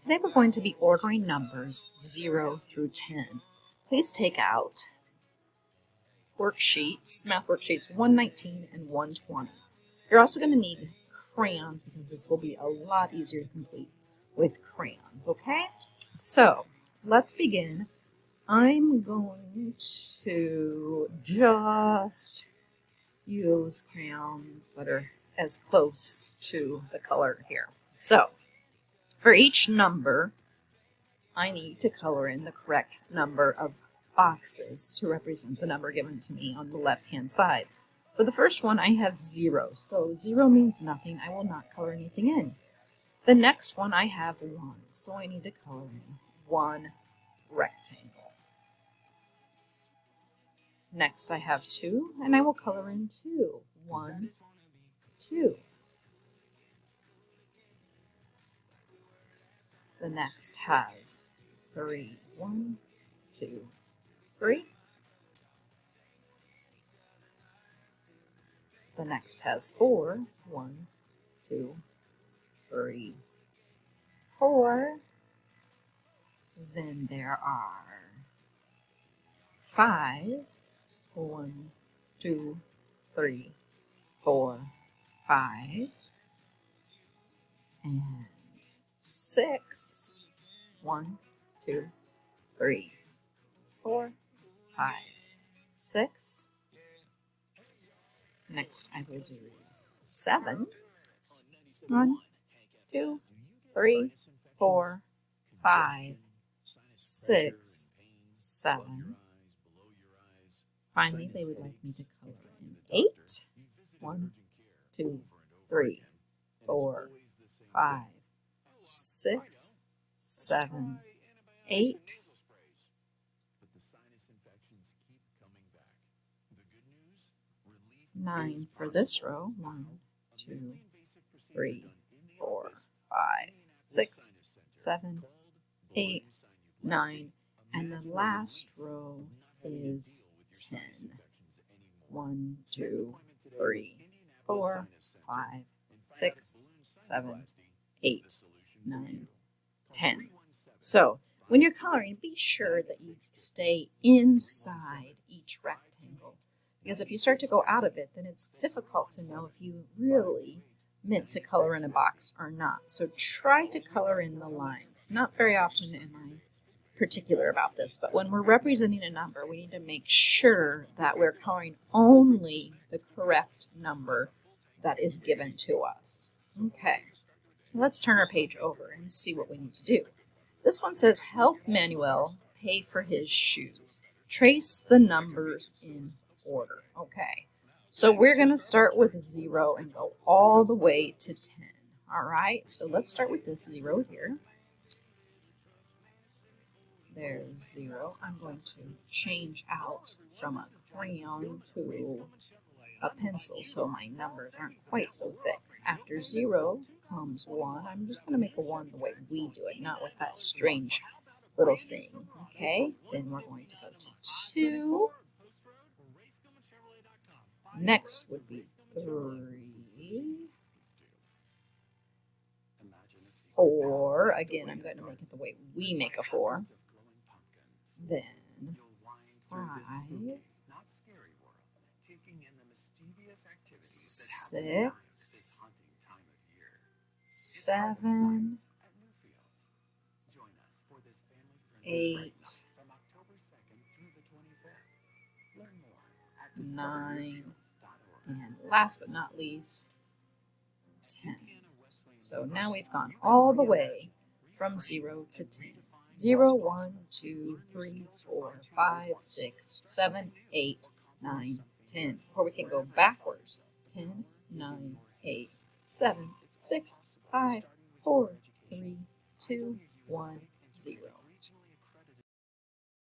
Today we're going to be ordering numbers 0 through 10. Please take out worksheets, math worksheets 119 and 120. You're also going to need crayons because this will be a lot easier to complete with crayons, okay? So, let's begin. I'm going to just use crayons that are as close to the color here. So, for each number, I need to color in the correct number of boxes to represent the number given to me on the left-hand side. For the first one, I have 0, so 0 means nothing. I will not color anything in. The next one, I have 1, so I need to color in 1 rectangle. Next, I have 2, and I will color in 2. 1, 2. The next has 3. 1, 2, 3. The next has 4. 1, 2, 3, 4. Then there are 5. 1, 2, 3, 4, 5. And 6. 1, 2, 3, 4, 5, 6. Next I will do 7. 1, 2, 3, 4, 5, 6, 7. Finally, they would like me to color in 8. 1, 2, 3, 4, 5, 6, 7, 8. 9 for this row. 1, 2, 3, 4, 5, 6, 7, 8, 9. And the last row is 10. 1, 2, 3, 4, 5, 6, 7, 8, 9, 10. So, when you're coloring, be sure that you stay inside each rectangle. Because if you start to go out of it, then it's difficult to know if you really meant to color in a box or not. So try to color in the lines. Not very often am I particular about this, but when we're representing a number, we need to make sure that we're coloring only the correct number that is given to us. Okay, let's turn our page over and see what we need to do. This one says, help Manuel pay for his shoes. Trace the numbers in order. Okay, so we're going to start with 0 and go all the way to 10. All right, so let's start with this 0 here. There's 0. I'm going to change out from a crayon to a pencil so my numbers aren't quite so thick. After 0 comes 1. I'm just going to make a 1 the way we do it, not with that strange little thing. Okay, then we're going to go to 2. Next would be 3. 4. Again, I'm going to make it the way we make a 4. Then 5. 6. 7. 8. 9. And last but not least, 10. So now we've gone all the way from 0 to 10. 0, 1, 2, 3, 4, 5, 6, 7, 8, 9, 10. Or we can go backwards. 10, 9, 8, 7, 6, 5, 4, 3, 2, 1, 0.